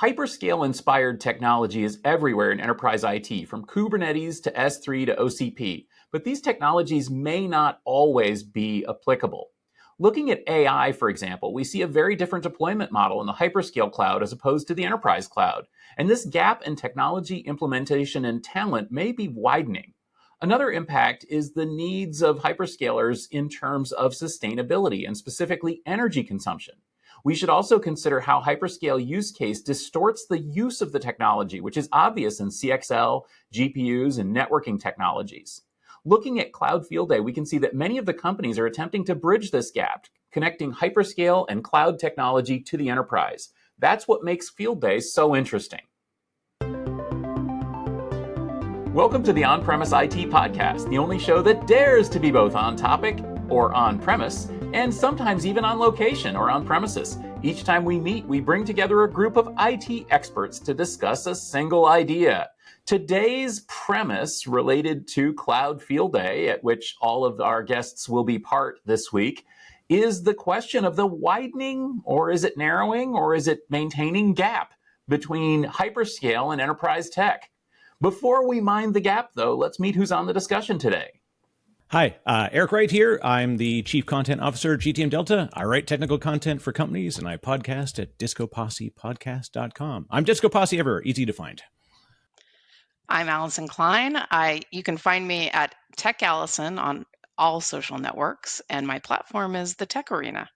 Hyperscale-inspired technology is everywhere in enterprise IT, from Kubernetes to S3 to OCP, but these technologies may not always be applicable. Looking at AI, for example, we see a very different deployment model in the hyperscale cloud as opposed to the enterprise cloud. And this gap in technology implementation and talent may be widening. Another impact is the needs of hyperscalers in terms of sustainability and specifically energy consumption. We should also consider how hyperscale use case distorts the use of the technology, which is obvious in CXL, GPUs, and networking technologies. Looking at Cloud Field Day, we can see that many of the companies are attempting to bridge this gap, connecting hyperscale and cloud technology to the enterprise. That's what makes Field Day so interesting. Welcome to the On-Premise IT Podcast, the only show that dares to be both on topic or on premise, and sometimes even on location or on premises. Each time we meet, we bring together a group of IT experts to discuss a single idea. Today's premise related to Cloud Field Day, at which all of our guests will be part this week, is the question of the widening, or is it narrowing, or is it maintaining gap between hyperscale and enterprise tech? Before we mind the gap, though, let's meet who's on the discussion today. Hi, Eric Wright here. I'm the Chief Content Officer at GTM Delta. I write technical content for companies, and I podcast at discopossepodcast.com. I'm Disco Posse everywhere, easy to find. I'm Allyson Klein. You can find me at Tech Allyson on all social networks, and my platform is the Tech Arena.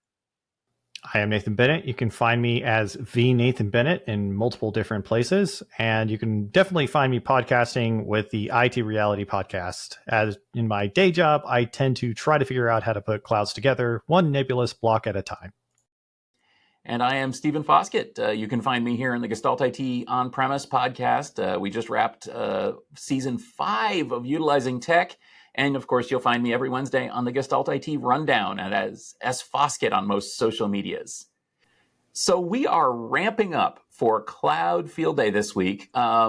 I am Nathan Bennett. You can find me as V Nathan Bennett in multiple different places, and you can definitely find me podcasting with the IT Reality Podcast. As in my day job, I tend to try to figure out how to put clouds together, one nebulous block at a time. And I am Stephen Foskett. You can find me here in the Gestalt IT On-Premise podcast. We just wrapped season 5 of Utilizing Tech. And of course, you'll find me every Wednesday on the Gestalt IT Rundown and as Foskett on most social medias. So we are ramping up for Cloud Field Day this week.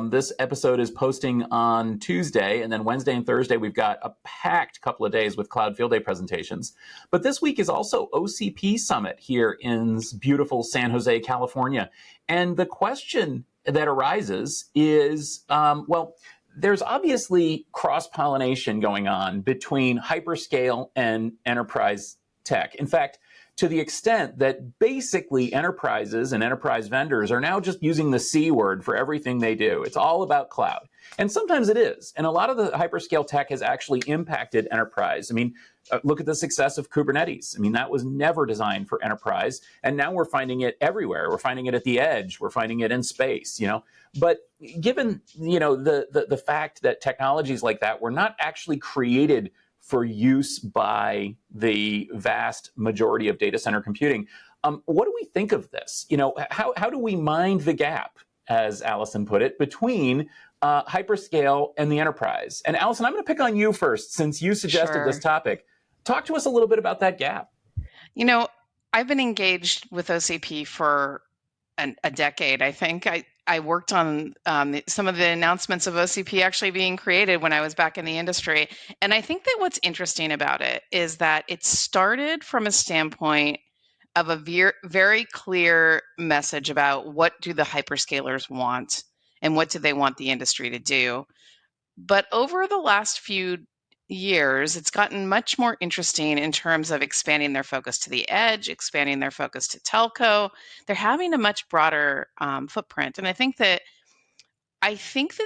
This episode is posting on Tuesday, and then Wednesday and Thursday, we've got a packed couple of days with Cloud Field Day presentations. But this week is also OCP Summit here in beautiful San Jose, California. And the question that arises is, there's obviously cross-pollination going on between hyperscale and enterprise tech. In fact, to the extent that basically enterprises and enterprise vendors are now just using the C word for everything they do. It's all about cloud. And sometimes it is. And a lot of the hyperscale tech has actually impacted enterprise. I mean, look at the success of Kubernetes. I mean, that was never designed for enterprise. And now we're finding it everywhere. We're finding it at the edge. We're finding it in space, But given, the fact that technologies like that were not actually created for use by the vast majority of data center computing, what do we think of this? How do we mind the gap, as Allyson put it, between hyperscale and the enterprise? And Allyson, I'm going to pick on you first, since you suggested this topic. Talk to us a little bit about that gap. I've been engaged with OCP for a decade, I think. I worked on some of the announcements of OCP actually being created when I was back in the industry. And I think that what's interesting about it is that it started from a standpoint of a very clear message about what do the hyperscalers want and what do they want the industry to do. But over the last few years, it's gotten much more interesting in terms of expanding their focus to the edge, expanding their focus to telco. They're having a much broader footprint. And I think that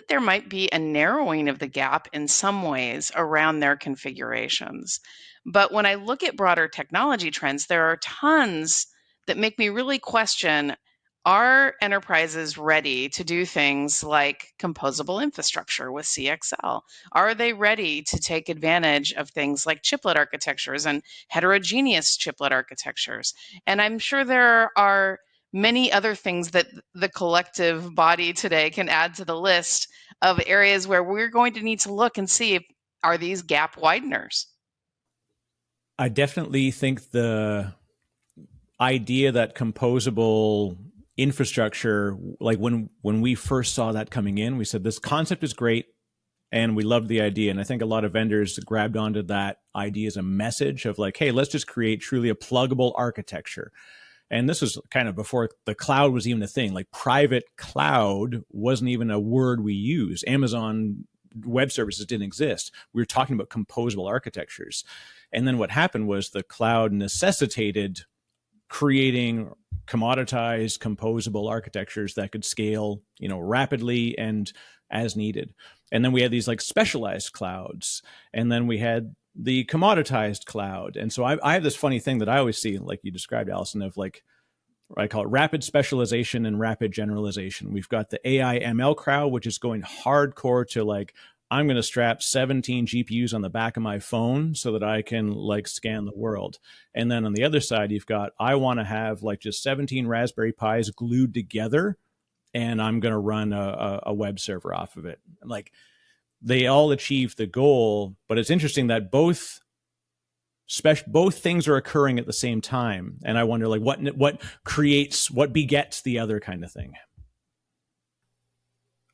there might be a narrowing of the gap in some ways around their configurations. But when I look at broader technology trends, there are tons that make me really question, are enterprises ready to do things like composable infrastructure with CXL? Are they ready to take advantage of things like chiplet architectures and heterogeneous chiplet architectures? And I'm sure there are many other things that the collective body today can add to the list of areas where we're going to need to look and see if are these gap wideners. I definitely think the idea that composable infrastructure, like when we first saw that coming in, we said this concept is great and we loved the idea. And I think a lot of vendors grabbed onto that idea as a message of like, hey, let's just create truly a pluggable architecture. And this was kind of before the cloud was even a thing. Like private cloud wasn't even a word we used. Amazon Web Services didn't exist. We were talking about composable architectures. And then what happened was the cloud necessitated creating commoditized composable architectures that could scale, rapidly and as needed. And then we had these like specialized clouds, and then we had the commoditized cloud. And so I have this funny thing that I always see, like you described, Allyson, of like, I call it rapid specialization and rapid generalization. We've got the AI ML crowd, which is going hardcore to like, I'm going to strap 17 GPUs on the back of my phone so that I can like scan the world. And then on the other side, you've got, I want to have like just 17 Raspberry Pis glued together, and I'm going to run a web server off of it. Like, they all achieve the goal, but it's interesting that both things are occurring at the same time. And I wonder, like, what begets the other kind of thing.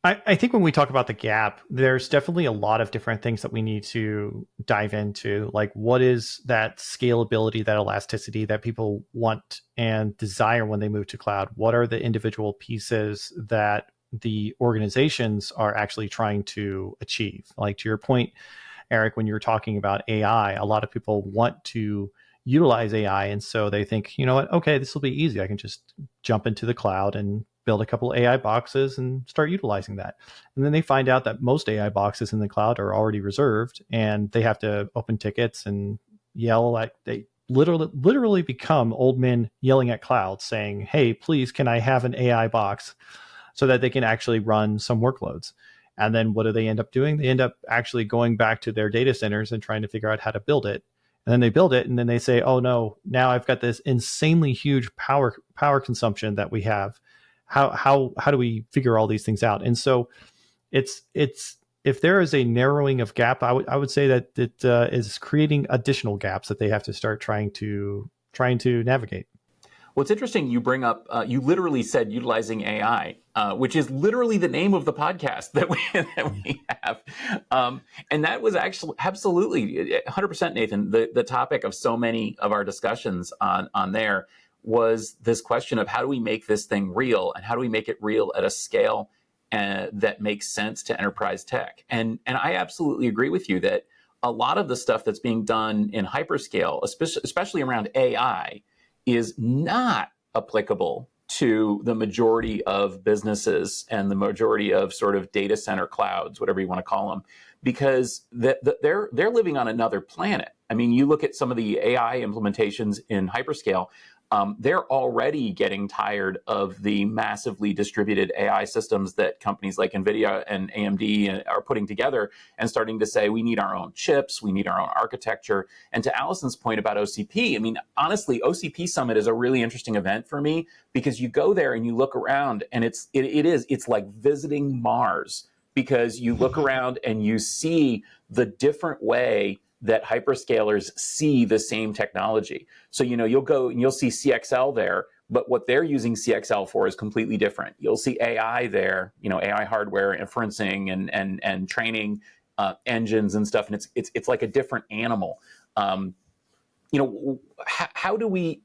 I think when we talk about the gap, there's definitely a lot of different things that we need to dive into. Like, what is that scalability, that elasticity that people want and desire when they move to cloud? What are the individual pieces that the organizations are actually trying to achieve? Like, to your point, Eric, when you were talking about AI, a lot of people want to utilize AI. And so they think, you know what, okay, this will be easy. I can just jump into the cloud and build a couple AI boxes and start utilizing that. And then they find out that most AI boxes in the cloud are already reserved, and they have to open tickets and yell. Like, they literally become old men yelling at clouds saying, hey, please, can I have an AI box, so that they can actually run some workloads. And then what do they end up doing? They end up actually going back to their data centers and trying to figure out how to build it. And then they build it, and then they say, oh no, now I've got this insanely huge power consumption that we have. How do we figure all these things out? And so it's if there is a narrowing of gap, I would say that it is creating additional gaps that they have to start trying to navigate. Well, it's interesting you bring up, you literally said utilizing AI, which is literally the name of the podcast that we have. And that was actually absolutely 100%, Nathan. The topic of so many of our discussions on there was this question of how do we make this thing real, and how do we make it real at a scale that makes sense to enterprise tech. And I absolutely agree with you that a lot of the stuff that's being done in hyperscale, especially around AI, is not applicable to the majority of businesses and the majority of sort of data center clouds, whatever you want to call them, because they're living on another planet. I mean, you look at some of the AI implementations in hyperscale, they're already getting tired of the massively distributed AI systems that companies like NVIDIA and AMD are putting together, and starting to say, we need our own chips, we need our own architecture. And to Allison's point about OCP, I mean, honestly, OCP Summit is a really interesting event for me, because you go there and you look around, and it's like visiting Mars, because you look around and you see the different way that hyperscalers see the same technology. So, you'll go and you'll see CXL there, but what they're using CXL for is completely different. You'll see AI there, AI hardware, inferencing and training engines and stuff, and it's like a different animal. How do we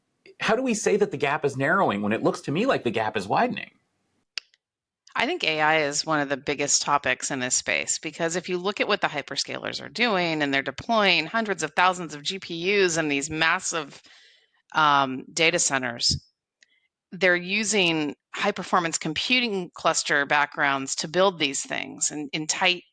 say that the gap is narrowing when it looks to me like the gap is widening? I think AI is one of the biggest topics in this space, because if you look at what the hyperscalers are doing, and they're deploying hundreds of thousands of GPUs in these massive data centers, they're using high performance computing cluster backgrounds to build these things in tight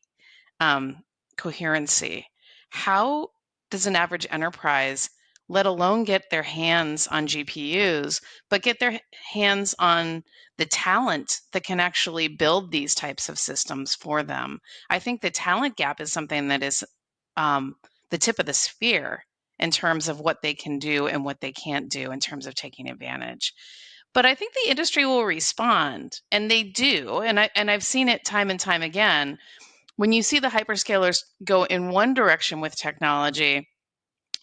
coherency. How does an average enterprise, let alone get their hands on GPUs, but get their hands on the talent that can actually build these types of systems for them? I think the talent gap is something that is the tip of the spear in terms of what they can do and what they can't do in terms of taking advantage. But I think the industry will respond, and they do. And I've seen it time and time again. When you see the hyperscalers go in one direction with technology,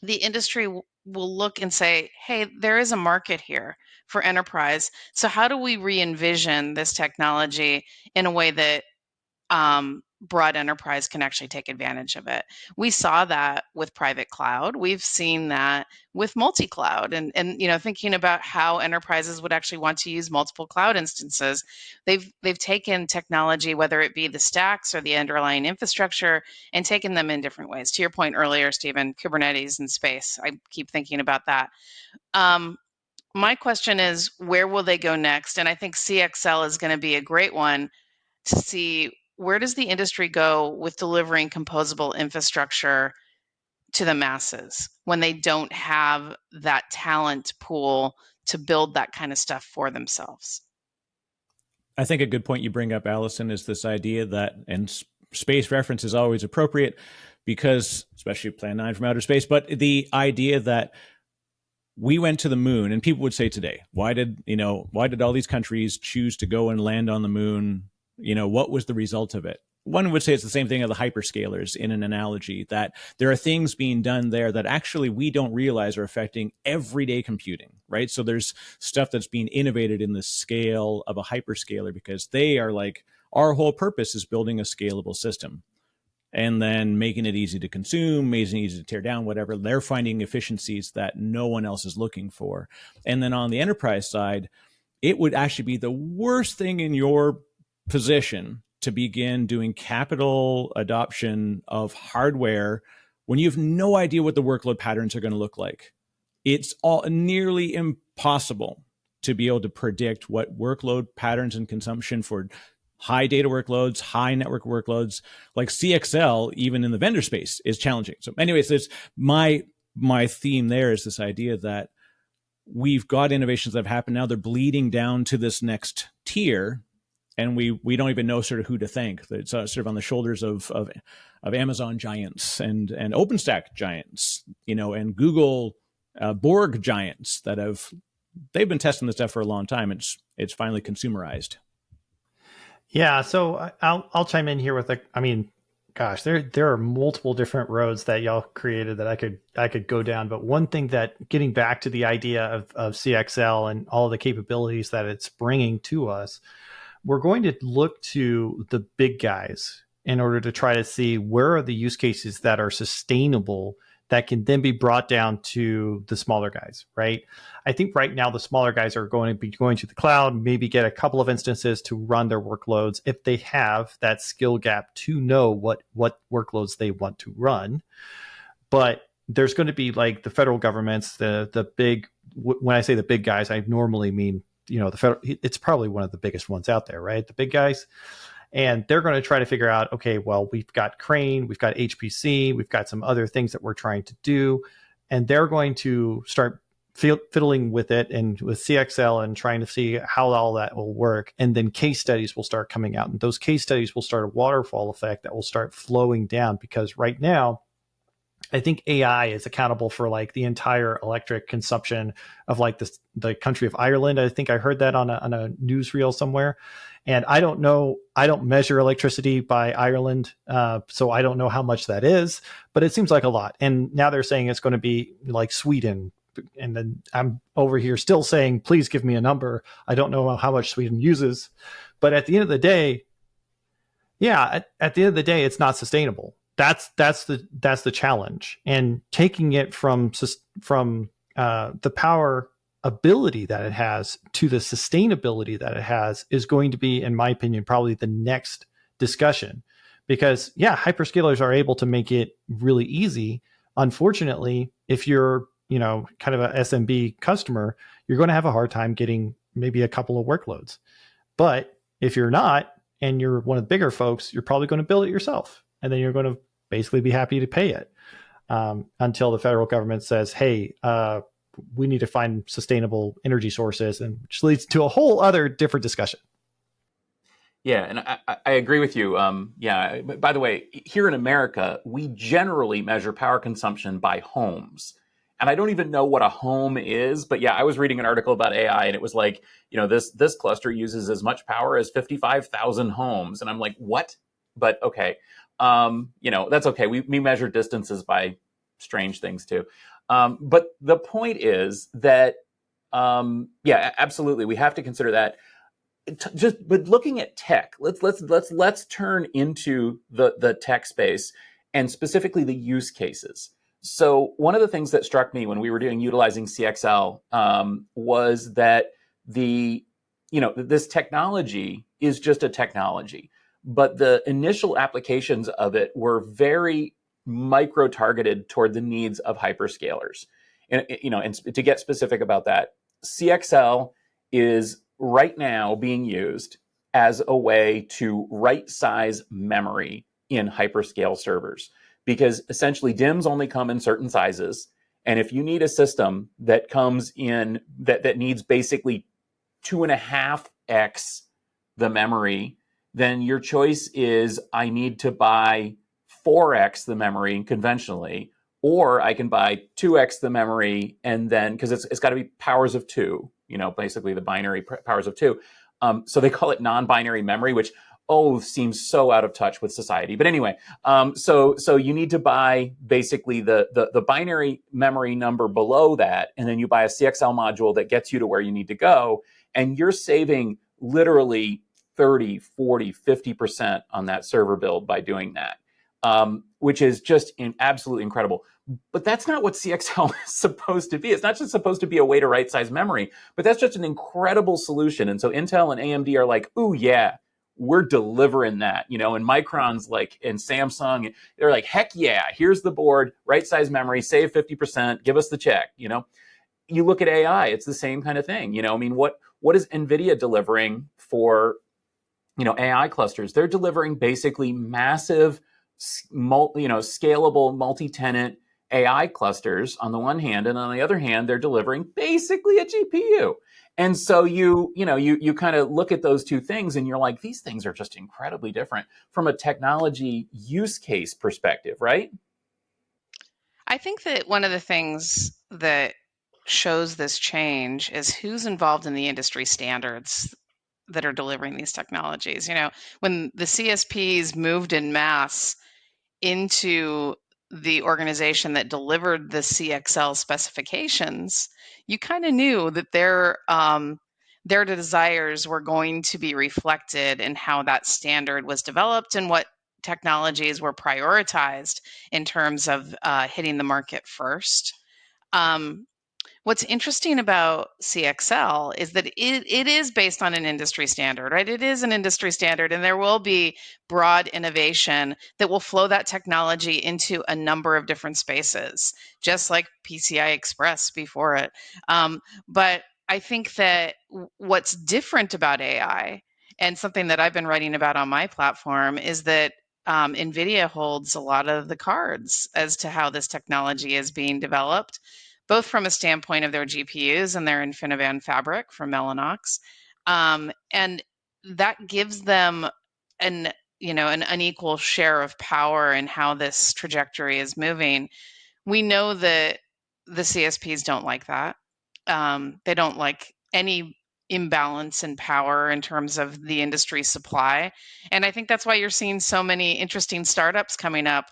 the industry will look and say, hey, there is a market here for enterprise. So how do we re-envision this technology in a way that broad enterprise can actually take advantage of it. We saw that with private cloud. We've seen that with multi-cloud, and thinking about how enterprises would actually want to use multiple cloud instances. They've taken technology, whether it be the stacks or the underlying infrastructure, and taken them in different ways. To your point earlier, Stephen, Kubernetes and space. I keep thinking about that. My question is, where will they go next? And I think CXL is going to be a great one to see, where does the industry go with delivering composable infrastructure to the masses when they don't have that talent pool to build that kind of stuff for themselves? I think a good point you bring up, Allyson, is this idea that, and space reference is always appropriate because, especially Plan 9 from outer space, but the idea that we went to the moon, and people would say today, why did all these countries choose to go and land on the moon? What was the result of it? One would say it's the same thing of the hyperscalers in an analogy, that there are things being done there that actually we don't realize are affecting everyday computing, right? So there's stuff that's being innovated in the scale of a hyperscaler because they are like, our whole purpose is building a scalable system and then making it easy to consume, making it easy to tear down, whatever. They're finding efficiencies that no one else is looking for. And then on the enterprise side, it would actually be the worst thing in your position to begin doing capital adoption of hardware when you have no idea what the workload patterns are going to look like. It's all nearly impossible to be able to predict what workload patterns and consumption for high data workloads, high network workloads, like CXL, even in the vendor space, is challenging. So anyways, there's my theme there is this idea that we've got innovations that have happened now. They're bleeding down to this next tier, and we don't even know sort of who to thank. It's sort of on the shoulders of Amazon giants and OpenStack giants, and Google Borg giants they've been testing this stuff for a long time. It's finally consumerized. Yeah, so I'll chime in here with gosh, there are multiple different roads that y'all created that I could go down. But one thing that, getting back to the idea of CXL and all the capabilities that it's bringing to us, we're going to look to the big guys in order to try to see where are the use cases that are sustainable that can then be brought down to the smaller guys, right? I think right now the smaller guys are going to be going to the cloud, maybe get a couple of instances to run their workloads if they have that skill gap to know what workloads they want to run. But there's going to be like the federal governments, the big, when I say the big guys, I normally mean, the federal, it's probably one of the biggest ones out there, right? The big guys. And they're going to try to figure out, okay, well, we've got Crane, we've got HPC, we've got some other things that we're trying to do. And they're going to start fiddling with it and with CXL and trying to see how all that will work. And then case studies will start coming out. And those case studies will start a waterfall effect that will start flowing down, because right now, I think AI is accountable for like the entire electric consumption of like the country of Ireland. I think I heard that on a newsreel somewhere. And I don't know, I don't measure electricity by Ireland, so I don't know how much that is, but it seems like a lot. And now they're saying it's going to be like Sweden. And then I'm over here still saying, please give me a number. I don't know how much Sweden uses. But at the end of the day, at the end of the day, it's not sustainable. That's the challenge. And taking it from the power ability that it has to the sustainability that it has is going to be, in my opinion, probably the next discussion. Because hyperscalers are able to make it really easy. Unfortunately, if you're kind of a SMB customer, you're going to have a hard time getting maybe a couple of workloads. But if you're not, and you're one of the bigger folks, you're probably going to build it yourself, and then you're going to basically be happy to pay it until the federal government says, hey, we need to find sustainable energy sources, and which leads to a whole other different discussion. Yeah, and I agree with you. By the way, here in America, we generally measure power consumption by homes. And I don't even know what a home is, but I was reading an article about AI, and it was like, this cluster uses as much power as 55,000 homes. And I'm like, what? But okay. That's okay. We measure distances by strange things too. But the point is that, absolutely, we have to consider that. but looking at tech, let's turn into the tech space and specifically the use cases. So one of the things that struck me when we were utilizing CXL was that this technology is just a technology, but the initial applications of it were very micro targeted toward the needs of hyperscalers. And to get specific about that, CXL is right now being used as a way to right size memory in hyperscale servers, because essentially DIMMs only come in certain sizes. And if you need a system that comes in that needs basically 2.5x the memory, then your choice is I need to buy 4x the memory conventionally, or I can buy 2x the memory, and then because it's got to be powers of 2, basically the binary powers of 2. So they call it non-binary memory, which seems so out of touch with society. But anyway, so you need to buy basically the binary memory number below that, and then you buy a CXL module that gets you to where you need to go, and you're saving literally 30, 40, 50% on that server build by doing that, which is just absolutely incredible. But that's not what CXL is supposed to be. It's not just supposed to be a way to right-size memory, but that's just an incredible solution. And so Intel and AMD are like, ooh, yeah, we're delivering that, and Micron's like, and Samsung, they're like, heck yeah, here's the board, right-size memory, save 50%, give us the check, You look at AI, it's the same kind of thing, what is NVIDIA delivering for, AI clusters? They're delivering basically massive, scalable multi-tenant AI clusters on the one hand, and on the other hand, they're delivering basically a GPU. And so you kind of look at those two things and you're like, these things are just incredibly different from a technology use case perspective, right? I think that one of the things that shows this change is who's involved in the industry standards that are delivering these technologies. When the CSPs moved in mass into the organization that delivered the CXL specifications, you kind of knew that their desires were going to be reflected in how that standard was developed and what technologies were prioritized in terms of hitting the market first. What's interesting about CXL is that it is based on an industry standard, right? It is an industry standard, and there will be broad innovation that will flow that technology into a number of different spaces, just like PCI Express before it. But I think that what's different about AI, and something that I've been writing about on my platform, is that NVIDIA holds a lot of the cards as to how this technology is being developed, both from a standpoint of their GPUs and their InfiniBand fabric from Mellanox. And that gives them an unequal share of power in how this trajectory is moving. We know that the CSPs don't like that. They don't like any imbalance in power in terms of the industry supply. And I think that's why you're seeing so many interesting startups coming up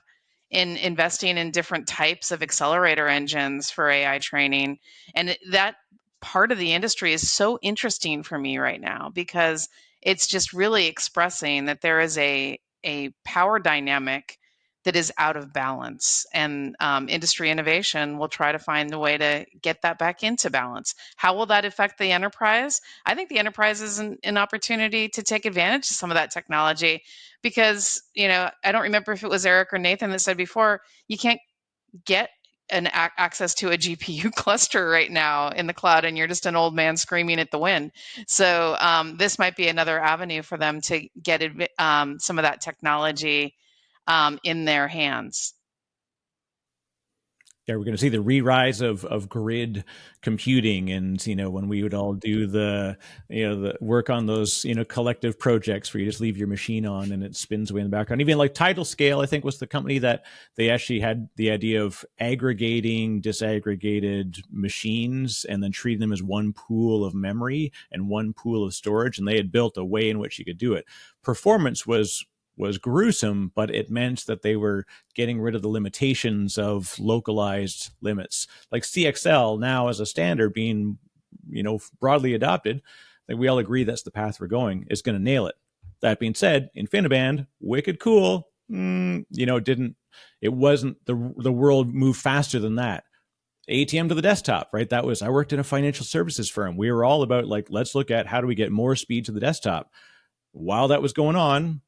in investing in different types of accelerator engines for AI training. And that part of the industry is so interesting for me right now, because it's just really expressing that there is a power dynamic that is out of balance, and industry innovation will try to find a way to get that back into balance. How will that affect the enterprise? I think the enterprise is an opportunity to take advantage of some of that technology, because I don't remember if it was Eric or Nathan that said before, you can't get access to a GPU cluster right now in the cloud, and you're just an old man screaming at the wind. So this might be another avenue for them to get some of that technology in their hands. Yeah, we're going to see the re-rise of grid computing, and when we would all do the the work on those collective projects where you just leave your machine on and it spins away in the background. Even like TidalScale, I think, was the company that they actually had the idea of aggregating disaggregated machines and then treating them as one pool of memory and one pool of storage, and they had built a way in which you could do it. Performance was gruesome, but it meant that they were getting rid of the limitations of localized limits. Like CXL now as a standard being, broadly adopted, Like we all agree that's the path we're going, is going to nail it. That being said, InfiniBand, wicked cool. It wasn't the world moved faster than that. ATM to the desktop, right? I worked in a financial services firm. We were all about like, let's look at how do we get more speed to the desktop. While that was going on,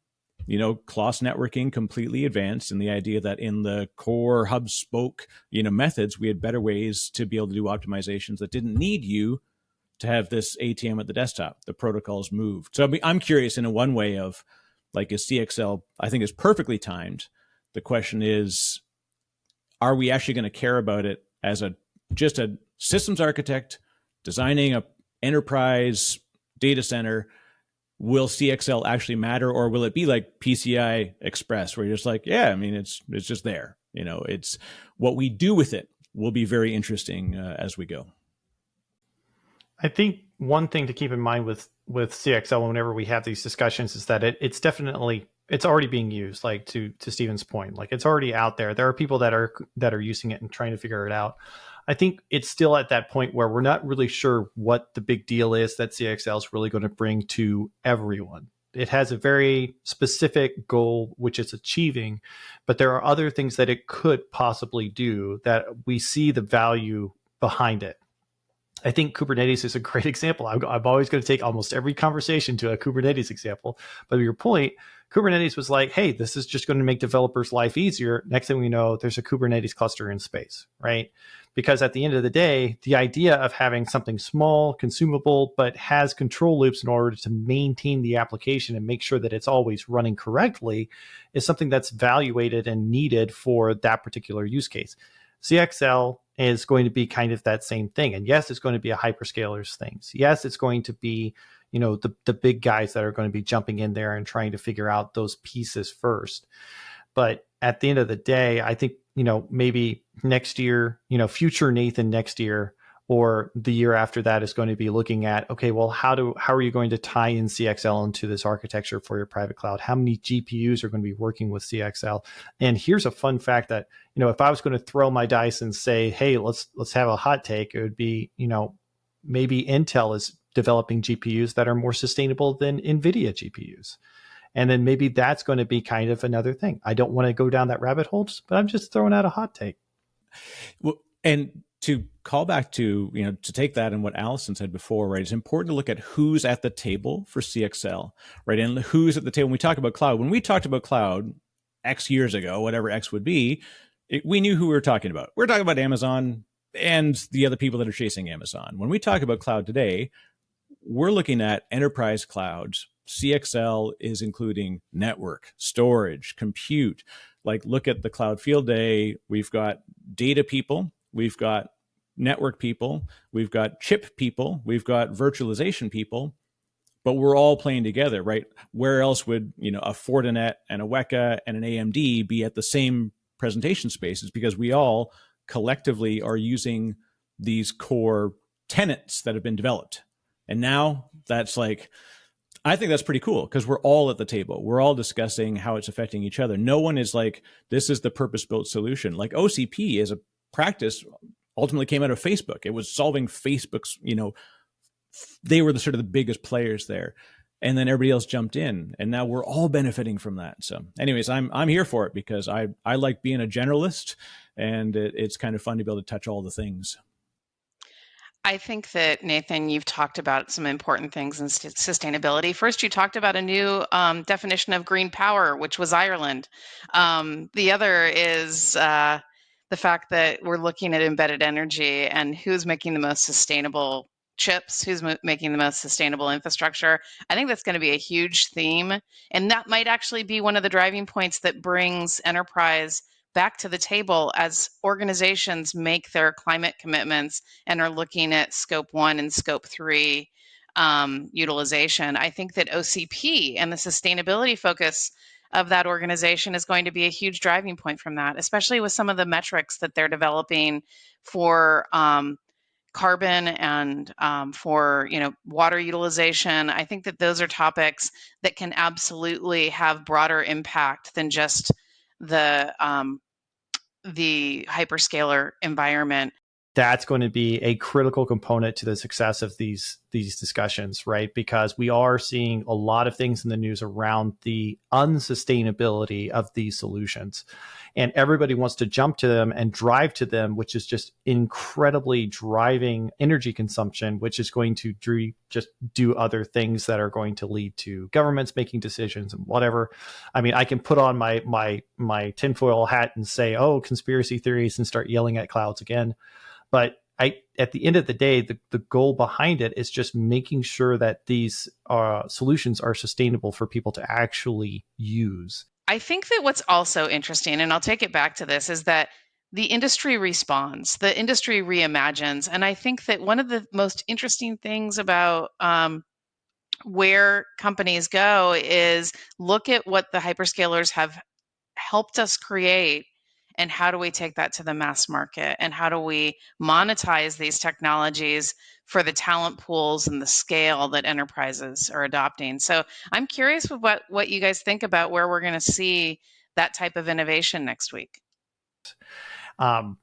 cross networking completely advanced, and the idea that in the core hub spoke, methods, we had better ways to be able to do optimizations that didn't need you to have this ATM at the desktop. The protocols moved. So I'm curious in one way of like, is CXL, I think is perfectly timed. The question is, are we actually going to care about it as just a systems architect designing a enterprise data center? Will CXL actually matter, or will it be like PCI Express, where you're just like, yeah, I mean, it's just there. It's what we do with it will be very interesting as we go. I think one thing to keep in mind with CXL whenever we have these discussions is that it's already being used. Like to Stephen's point, like it's already out there. There are people that are using it and trying to figure it out. I think it's still at that point where we're not really sure what the big deal is that CXL is really going to bring to everyone. It has a very specific goal, which it's achieving, but there are other things that it could possibly do that we see the value behind it. I think Kubernetes is a great example. I'm always going to take almost every conversation to a Kubernetes example. But to your point, Kubernetes was like, hey, this is just going to make developers' life easier. Next thing we know, there's a Kubernetes cluster in space, right? Because at the end of the day, the idea of having something small, consumable, but has control loops in order to maintain the application and make sure that it's always running correctly is something that's valuated and needed for that particular use case. CXL is going to be kind of that same thing. And yes, it's going to be a hyperscalers thing. Yes, it's going to be, the big guys that are going to be jumping in there and trying to figure out those pieces first. But at the end of the day, I think, maybe next year, future Nathan next year or the year after that is going to be looking at, okay, well, how are you going to tie in CXL into this architecture for your private cloud? How many GPUs are going to be working with CXL? And here's a fun fact that, if I was going to throw my dice and say, hey, let's have a hot take, it would be, maybe Intel is developing GPUs that are more sustainable than NVIDIA GPUs. And then maybe that's going to be kind of another thing. I don't want to go down that rabbit hole, but I'm just throwing out a hot take. Well, and to call back to, to take that and what Allyson said before, right? It's important to look at who's at the table for CXL, right? And who's at the table when we talk about cloud. When we talked about cloud X years ago, whatever X would be, we knew who we were talking about. We're talking about Amazon and the other people that are chasing Amazon. When we talk about cloud today, we're looking at enterprise clouds. CXL is including network, storage, compute. Like look at the cloud field day. We've got data people. We've got network people. We've got chip people. We've got virtualization people. But we're all playing together, right? Where else would, a Fortinet and a Weka and an AMD be at the same presentation spaces? Because we all collectively are using these core tenets that have been developed. And now that's like, I think that's pretty cool because we're all at the table. We're all discussing how it's affecting each other. No one is like, this is the purpose-built solution. Like OCP as a practice ultimately came out of Facebook. It was solving Facebook's, they were the sort of the biggest players there. And then everybody else jumped in. And now we're all benefiting from that. So anyways, I'm here for it because I like being a generalist and it's kind of fun to be able to touch all the things. I think that, Nathan, you've talked about some important things in sustainability. First, you talked about a new definition of green power, which was Ireland. The other is the fact that we're looking at embedded energy and who's making the most sustainable chips, who's making the most sustainable infrastructure. I think that's going to be a huge theme. And that might actually be one of the driving points that brings enterprise back to the table as organizations make their climate commitments and are looking at scope 1 and scope 3 utilization. I think that OCP and the sustainability focus of that organization is going to be a huge driving point from that, especially with some of the metrics that they're developing for carbon and for water utilization. I think that those are topics that can absolutely have broader impact than just the hyperscaler environment. that's going to be a critical component to the success of these discussions, right? Because we are seeing a lot of things in the news around the unsustainability of these solutions. And everybody wants to jump to them and drive to them, which is just incredibly driving energy consumption, which is going to just do other things that are going to lead to governments making decisions and whatever. I mean, I can put on my tinfoil hat and say, oh, conspiracy theories, and start yelling at clouds again. But at the end of the day, the goal behind it is just making sure that these solutions are sustainable for people to actually use. I think that what's also interesting, and I'll take it back to this, is that the industry responds, the industry reimagines. And I think that one of the most interesting things about where companies go is look at what the hyperscalers have helped us create, and how do we take that to the mass market, and how do we monetize these technologies for the talent pools and the scale that enterprises are adopting. So I'm curious with what you guys think about where we're going to see that type of innovation next week. My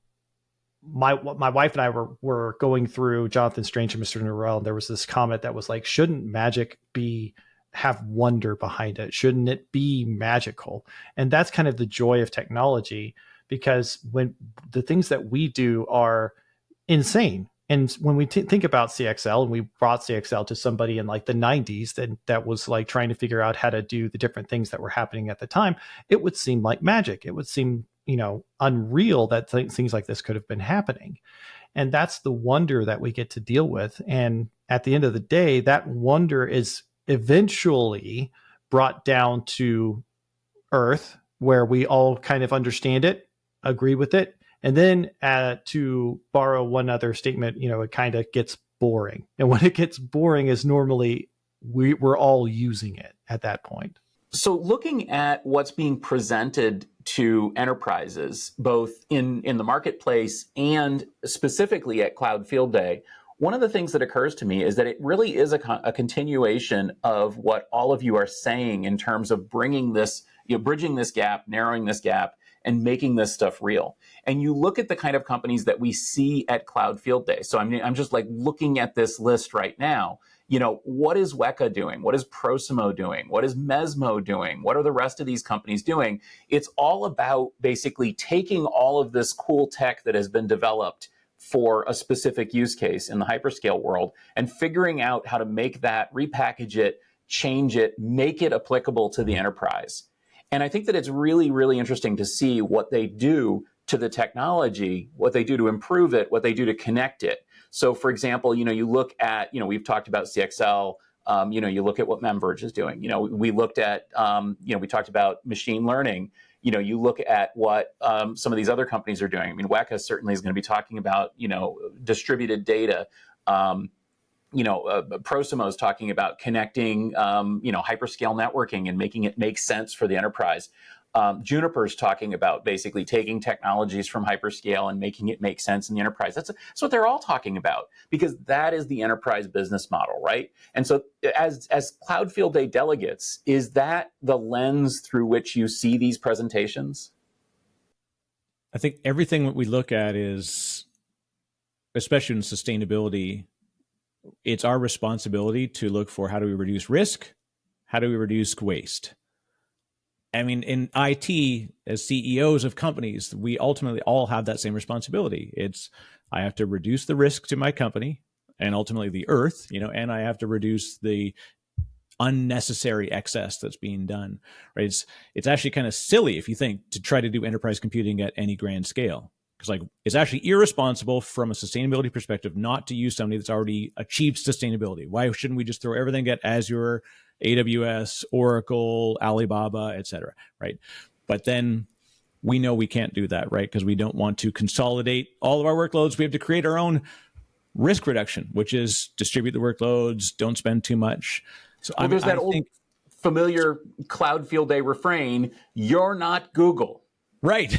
wife and I were going through Jonathan Strange and Mr. Norrell, and there was this comment that was like, shouldn't magic have wonder behind it? Shouldn't it be magical? And that's kind of the joy of technology, because when the things that we do are insane. And when we think about CXL, and we brought CXL to somebody in like the 90s that was like trying to figure out how to do the different things that were happening at the time, it would seem like magic. It would seem, unreal that things like this could have been happening. And that's the wonder that we get to deal with. And at the end of the day, that wonder is eventually brought down to earth, where we all kind of understand it, agree with it. And then to borrow one other statement, it kind of gets boring. And when it gets boring is normally we're all using it at that point. So looking at what's being presented to enterprises, both in the marketplace and specifically at Cloud Field Day, one of the things that occurs to me is that it really is a continuation of what all of you are saying in terms of bringing this, bridging this gap, narrowing this gap, and making this stuff real. And you look at the kind of companies that we see at Cloud Field Day. So I'm just like looking at this list right now. What is Weka doing? What is Prosimo doing? What is Mesmo doing? What are the rest of these companies doing? It's all about basically taking all of this cool tech that has been developed for a specific use case in the hyperscale world and figuring out how to make that, repackage it, change it, make it applicable to the enterprise. And I think that it's really, really interesting to see what they do to the technology, what they do to improve it, what they do to connect it. So, for example, you look at, we've talked about CXL, you look at what Memverge is doing. We looked at, we talked about machine learning. You look at what some of these other companies are doing. I mean, Weka certainly is going to be talking about, distributed data. Prosimo is talking about connecting, hyperscale networking and making it make sense for the enterprise. Juniper's talking about basically taking technologies from hyperscale and making it make sense in the enterprise. That's what they're all talking about, because that is the enterprise business model, right? And so as Cloud Field Day delegates, is that the lens through which you see these presentations? I think everything that we look at is, especially in sustainability, it's our responsibility to look for how do we reduce risk, how do we reduce waste. I mean, in IT, as CEOs of companies, we ultimately all have that same responsibility. I have to reduce the risk to my company and ultimately the earth, and I have to reduce the unnecessary excess that's being done, right? It's actually kind of silly, if you think, to try to do enterprise computing at any grand scale. Because it's actually irresponsible from a sustainability perspective not to use somebody that's already achieved sustainability. Why shouldn't we just throw everything at Azure, AWS, Oracle, Alibaba, et cetera, right? But then we know we can't do that, right? Because we don't want to consolidate all of our workloads. We have to create our own risk reduction, which is distribute the workloads, don't spend too much. So there's that old familiar Cloud Field Day refrain, you're not Google. Right.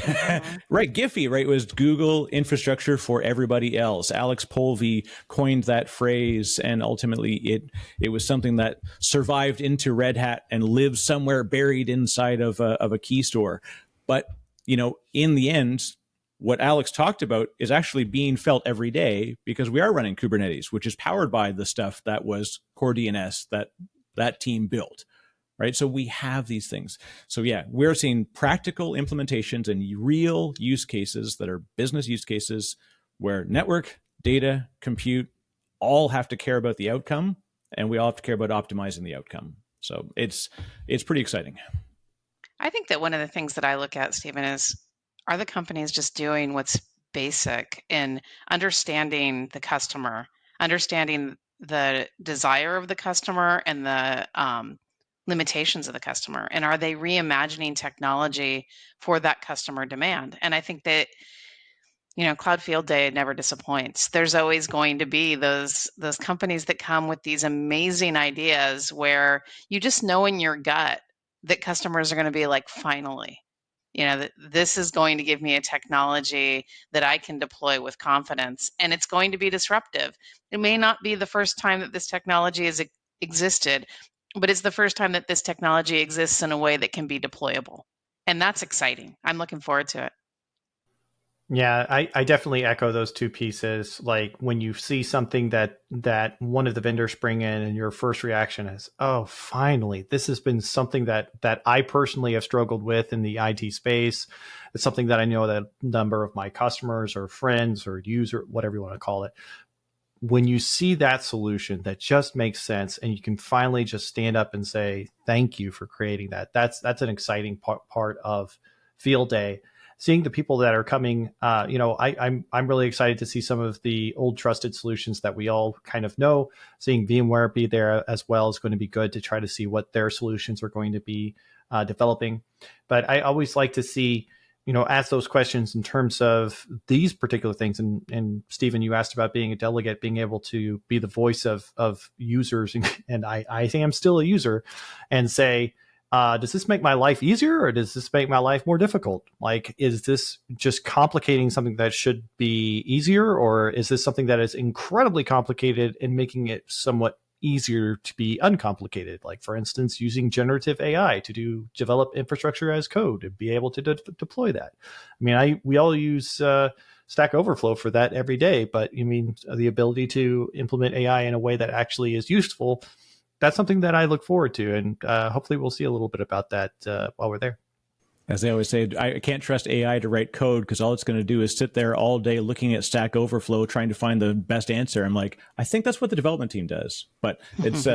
Right. Giphy, right, was Google infrastructure for everybody else. Alex Polvey coined that phrase, and ultimately it was something that survived into Red Hat and lives somewhere buried inside of a key store. But, in the end, what Alex talked about is actually being felt every day because we are running Kubernetes, which is powered by the stuff that was core DNS that team built, right? So we have these things. So yeah, we're seeing practical implementations and real use cases that are business use cases where network, data, compute all have to care about the outcome, and we all have to care about optimizing the outcome. So it's pretty exciting. I think that one of the things that I look at, Stephen, is are the companies just doing what's basic in understanding the customer, understanding the desire of the customer and the limitations of the customer? And are they reimagining technology for that customer demand? And I think that, Cloud Field Day never disappoints. There's always going to be those companies that come with these amazing ideas where you just know in your gut that customers are going to be like, finally, that this is going to give me a technology that I can deploy with confidence, and it's going to be disruptive. It may not be the first time that this technology has existed, but it's the first time that this technology exists in a way that can be deployable. And that's exciting. I'm looking forward to it. Yeah, I definitely echo those two pieces. Like when you see something that one of the vendors bring in and your first reaction is, oh, finally, this has been something that I personally have struggled with in the IT space. It's something that I know that a number of my customers or friends or user, whatever you want to call it, when you see that solution that just makes sense and you can finally just stand up and say, thank you for creating that. That's an exciting part of Field Day. Seeing the people that are coming, I'm really excited to see some of the old trusted solutions that we all kind of know. Seeing VMware be there as well is going to be good to try to see what their solutions are going to be developing. But I always like to see, ask those questions in terms of these particular things. And Stephen, you asked about being a delegate, being able to be the voice of users, and I think I'm still a user, and say, does this make my life easier or does this make my life more difficult? Like, is this just complicating something that should be easier, or is this something that is incredibly complicated and making it somewhat easier to be uncomplicated? Like, for instance, using generative AI to develop infrastructure as code and be able to deploy that. I mean, we all use Stack Overflow for that every day, but the ability to implement AI in a way that actually is useful, that's something that I look forward to, and hopefully we'll see a little bit about that while we're there. As they always say, I can't trust AI to write code because all it's going to do is sit there all day looking at Stack Overflow trying to find the best answer. I'm like, I think that's what the development team does, but it's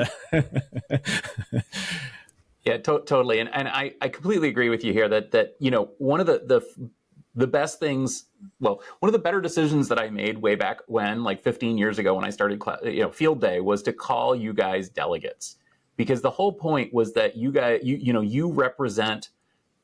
Yeah, totally. And I completely agree with you here that one of the best things, well, one of the better decisions that I made way back when, like 15 years ago when I started Field Day, was to call you guys delegates, because the whole point was that you guys, you represent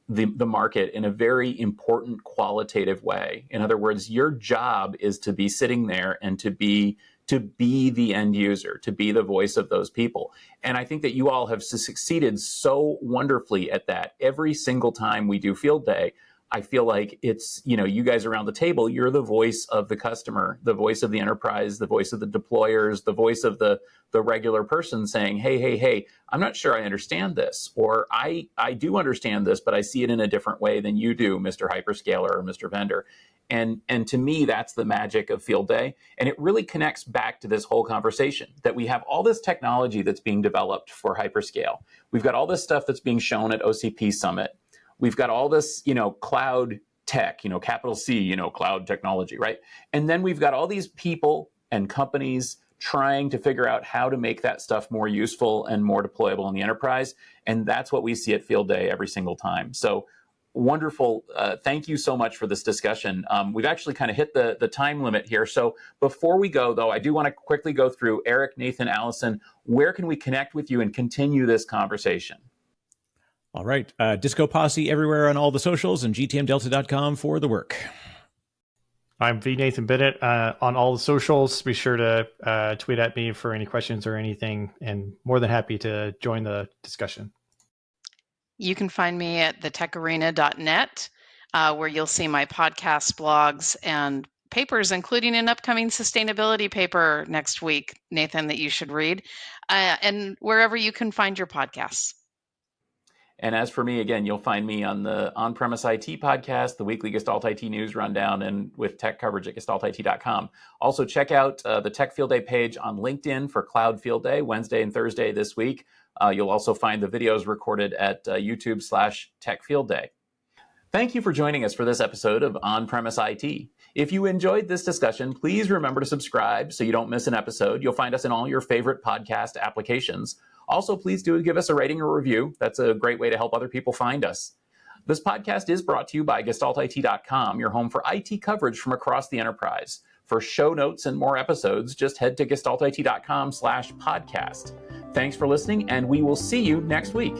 the market in a very important qualitative way. In other words, your job is to be sitting there and to be the end user, to be the voice of those people. And I think that you all have succeeded so wonderfully at that. Every single time we do Field Day, I feel like it's, you guys around the table, you're the voice of the customer, the voice of the enterprise, the voice of the deployers, the voice of the regular person saying, hey, I'm not sure I understand this, or I do understand this, but I see it in a different way than you do, Mr. Hyperscaler or Mr. Vendor. And to me, that's the magic of Field Day. And it really connects back to this whole conversation that we have all this technology that's being developed for hyperscale. We've got all this stuff that's being shown at OCP Summit. We've got all this, cloud tech, capital C, cloud technology, right? And then we've got all these people and companies trying to figure out how to make that stuff more useful and more deployable in the enterprise. And that's what we see at Field Day every single time. So wonderful. Thank you so much for this discussion. We've actually kind of hit the time limit here. So before we go, though, I do want to quickly go through Eric, Nathan, Allyson. Where can we connect with you and continue this conversation? All right. Disco Posse everywhere on all the socials, and gtmdelta.com for the work. I'm V. Nathan Bennett on all the socials. Be sure to tweet at me for any questions or anything, and more than happy to join the discussion. You can find me at thetecharena.net, where you'll see my podcasts, blogs, and papers, including an upcoming sustainability paper next week, Nathan, that you should read, and wherever you can find your podcasts. And as for me, again, you'll find me on the On-Premise IT podcast, the weekly Gestalt IT news rundown, and with tech coverage at gestaltit.com. Also, check out the Tech Field Day page on LinkedIn for Cloud Field Day, Wednesday and Thursday this week. You'll also find the videos recorded at YouTube/Tech Field Day. Thank you for joining us for this episode of On-Premise IT. If you enjoyed this discussion, please remember to subscribe so you don't miss an episode. You'll find us in all your favorite podcast applications. Also, please do give us a rating or review. That's a great way to help other people find us. This podcast is brought to you by gestaltit.com, your home for IT coverage from across the enterprise. For show notes and more episodes, just head to gestaltit.com/podcast. Thanks for listening, and we will see you next week.